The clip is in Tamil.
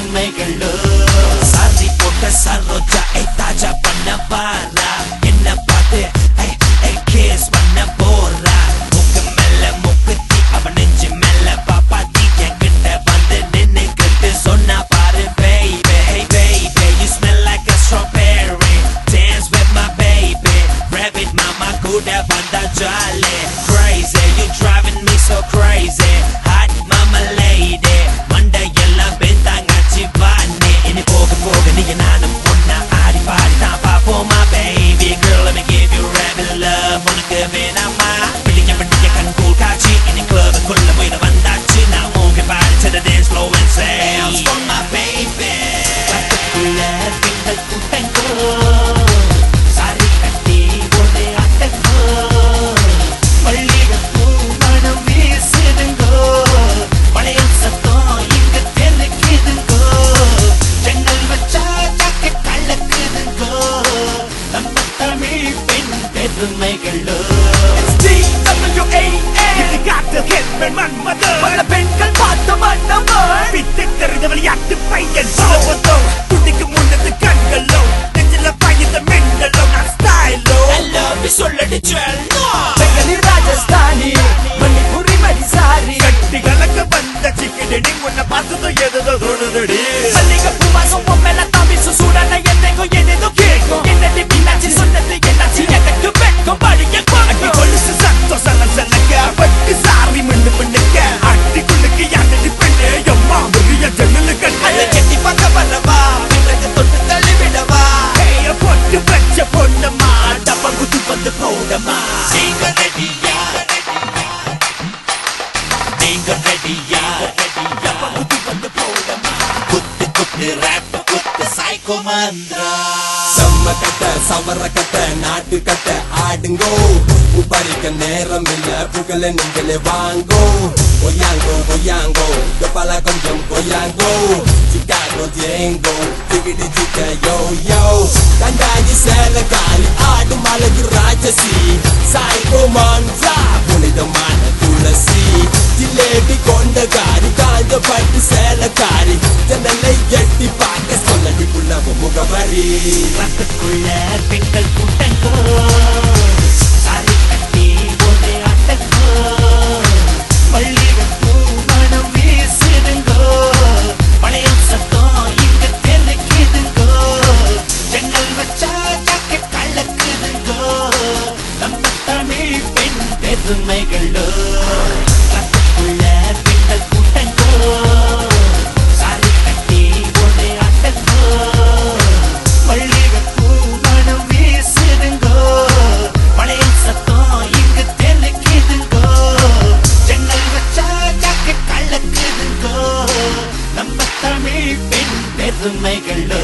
பெருமைகளோ சாதி போட்ட சரோஜா தாஜா பண்ண பாரா என்ன பார்த்து கேஸ் பண்ண போறா முக்கு மேல முக்குத்தி அவன் நெஞ்சு மேல பாப்பாத்தி என்கிட்ட வந்து நின்னுக்கிட்டு சொன்னா பாரு baby hey baby you smell like a strawberry dance with my baby rabbit mama கூட வந்தா jolly crazy you driving me so crazy hot mama lady மண்டையெல்லாம் பெந்தாங்காச்சி வானே இனி போக போக நீங்க நானும் ஒன்னா ஆடி பாடி தான் பாப்போமா baby girl let me give you rabbit love உனக்கு வேணாமா பிள்ளைங்க பிள்ளைங்க கண் கூல் காட்சி இனி கிளப் குள்ள போய் வந்தாச்சு நான் மூங்க பாடி to the dance floor and say dance for my baby கட்டுக்குள்ள பெண்கள் கூட்டங்கோ சாரி கட்டி ஒரே ஆட்டங்கோ மல்லிகைப்பூ மனம் வீசுதுங்கோ பழையல் சத்தம் இங்க தெருக்குதுங்கோ ஜன்னல் வச்சா ஜாக்கெட் கலக்குதுங்கோ நம்ம தமிழ் பெண் பெருமைகளோ காட்டு ஹெல்மெட் மன்மதர் பல பெண்கள் பார்த்த மன்னவர் விட்டு தெரிந்த விளையாட்டு பையன் சோதோ துடிக்கு முன்னது கண்களோ நெஞ்சில பாய்ந்த மின்னலோ நான் ஸ்டைலோ I love you சொல்லடி சொல்லோ பெண்களில் ராஜஸ்தானி மணிப்புரி மடிசாரி கட்டி கலக்க வந்த சிக்கடி உன்னை பார்த்ததோ எதோ தோணுதடி மல்லிகைப்பூ வாசம் பொம்மைல தாமிசு சூடான என்னைக்கும் எதோ கேட்கும் என்னடி பின்னாச்சி சொன்னது என்னாச்சு எனக்கு வெட்கம் படிக்க அடி கொலுசு சத்தம் சலசலக்க பட்டு சாரி மண்ணு பண்ணுக்க அடி குள்ளுக்கு யாரடி பெண்ணே எம்மா முறிய ஜன்னலுக்கு அதை கட்டி பார்க்க வரவா பிறகு தொட்டு தள்ளி விடவா கைய போட்டு வச்ச பொண்ணம்மா டப்பா குத்து வந்து போடமா நீங்க ரெடியா நீங்க ரெடியா டப்பா குத்து வந்து போடமா குத்து குத்து ரேப் குத்து சைக்கோ மந்திரா செம்ம கட்ட சவர கட்ட நாட்டு கட்ட ஆடுங்கோ உபரிக்க நேரம் இல்ல புகழ நீங்களே வாங்கோ ஒய்யாங்கோ ஒய்யாங்கோ எப்பல கொஞ்சம் கொய்யாங்கோ சிக்காகோ ஜேங்கோ திகிடி சிக்க யோ யோ கண்டாயி சேலக்காரி ஆடும் அழகு ராட்சசி சாய்கோ மான்சா புனிதமான துளசி ஜிலேபி கொண்டகாரி காஞ்ச பட்டு சேலக்காரி ஜன்னலை எட்டி பார்க்க சொல்லடி புள்ள முகவரி ரத்துக்குள்ள பெண்கள் கூட்டங்கோ சாரி கட்டி ஒரே ஆட்டங்கோ மல்லிகைப்பூ மனம் வீசுதுங்கோ பழையல் சத்தம் இங்க தெருக்குதுங்கோ ஜன்னல் வச்சா ஜாக்கெட் கலக்குதுங்கோ நம்ம தமிழ் பெண் பெருமைகளோ ரத்துக்குள்ள பெண்கள் கூட்டங்கோ சாரி கட்டி ஒரே ஆட்டங்கோ மல்லிகைப்பூ மனம் வீசுதுங்கோ பழையல் சத்தம் இங்க தெருக்குதுங்கோ ஜன்னல் வச்சா ஜாக்கெட் கலக்குதுங்கோ நம்ம தமிழ் பெண் பெருமைகளோ